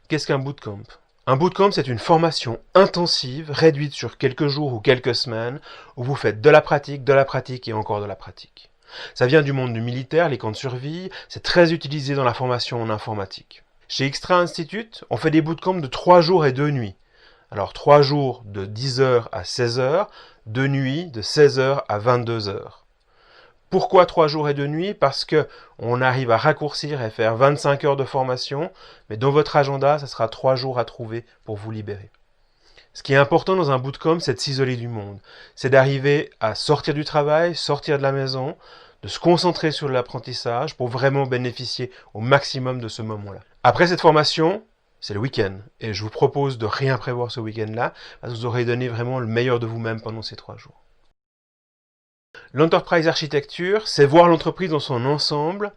Qu'est-ce qu'un bootcamp? Un bootcamp, c'est une formation intensive, réduite sur quelques jours ou quelques semaines, où vous faites de la pratique et encore de la pratique. Ça vient du monde du militaire, les camps de survie, c'est très utilisé dans la formation en informatique. Chez Xtra Institute, on fait des bootcamps de 3 jours et 2 nuits. Alors 3 jours de 10 heures à 16 heures, 2 nuits de 16 heures à 22 heures. Pourquoi 3 jours et 2 nuits? Parce que on arrive à raccourcir et faire 25 heures de formation, mais dans votre agenda, ça sera 3 jours à trouver pour vous libérer. Ce qui est important dans un bootcamp, c'est de s'isoler du monde. C'est d'arriver à sortir du travail, sortir de la maison, de se concentrer sur l'apprentissage pour vraiment bénéficier au maximum de ce moment-là. Après cette formation, c'est le week-end. Et je vous propose de rien prévoir ce week-end-là, parce que vous aurez donné vraiment le meilleur de vous-même pendant ces 3 jours. L'enterprise architecture, c'est voir l'entreprise dans son ensemble,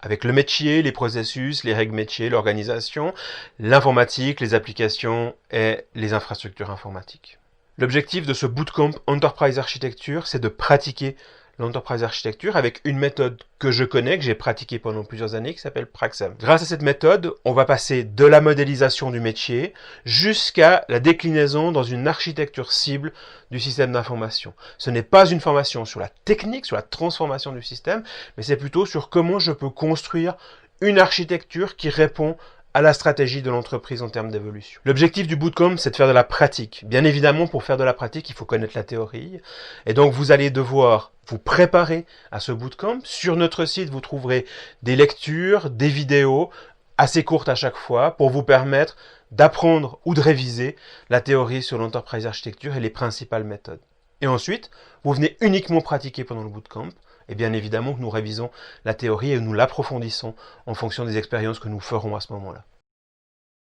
avec le métier, les processus, les règles métiers, l'organisation, l'informatique, les applications et les infrastructures informatiques. L'objectif de ce bootcamp Enterprise Architecture, c'est de pratiquer l'Enterprise Architecture avec une méthode que je connais, que j'ai pratiquée pendant plusieurs années, qui s'appelle Praxem. Grâce à cette méthode, on va passer de la modélisation du métier jusqu'à la déclinaison dans une architecture cible du système d'information. Ce n'est pas une formation sur la technique, sur la transformation du système, mais c'est plutôt sur comment je peux construire une architecture qui répond à la stratégie de l'entreprise en termes d'évolution. L'objectif du bootcamp, c'est de faire de la pratique. Bien évidemment, pour faire de la pratique, il faut connaître la théorie. Et donc, vous allez devoir vous préparer à ce bootcamp. Sur notre site, vous trouverez des lectures, des vidéos assez courtes à chaque fois pour vous permettre d'apprendre ou de réviser la théorie sur l'enterprise architecture et les principales méthodes. Et ensuite, vous venez uniquement pratiquer pendant le bootcamp. Et bien évidemment que nous révisons la théorie et nous l'approfondissons en fonction des expériences que nous ferons à ce moment-là.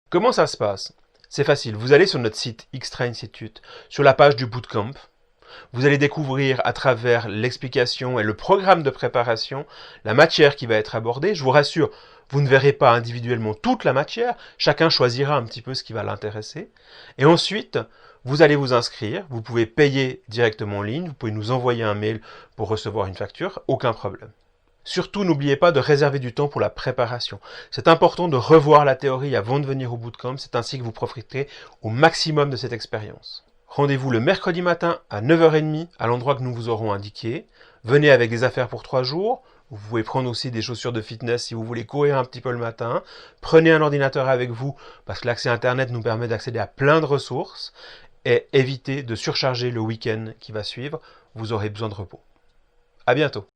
Comment ça se passe? C'est facile, vous allez sur notre site Xtra Institute, sur la page du bootcamp. Vous allez découvrir à travers l'explication et le programme de préparation la matière qui va être abordée. Je vous rassure, vous ne verrez pas individuellement toute la matière, chacun choisira un petit peu ce qui va l'intéresser. Et ensuite, vous allez vous inscrire, vous pouvez payer directement en ligne, vous pouvez nous envoyer un mail pour recevoir une facture, aucun problème. Surtout, n'oubliez pas de réserver du temps pour la préparation. C'est important de revoir la théorie avant de venir au bootcamp, c'est ainsi que vous profiterez au maximum de cette expérience. Rendez-vous le mercredi matin à 9h30 à l'endroit que nous vous aurons indiqué. Venez avec des affaires pour 3 jours. Vous pouvez prendre aussi des chaussures de fitness si vous voulez courir un petit peu le matin. Prenez un ordinateur avec vous parce que l'accès Internet nous permet d'accéder à plein de ressources. Et évitez de surcharger le week-end qui va suivre. Vous aurez besoin de repos. À bientôt.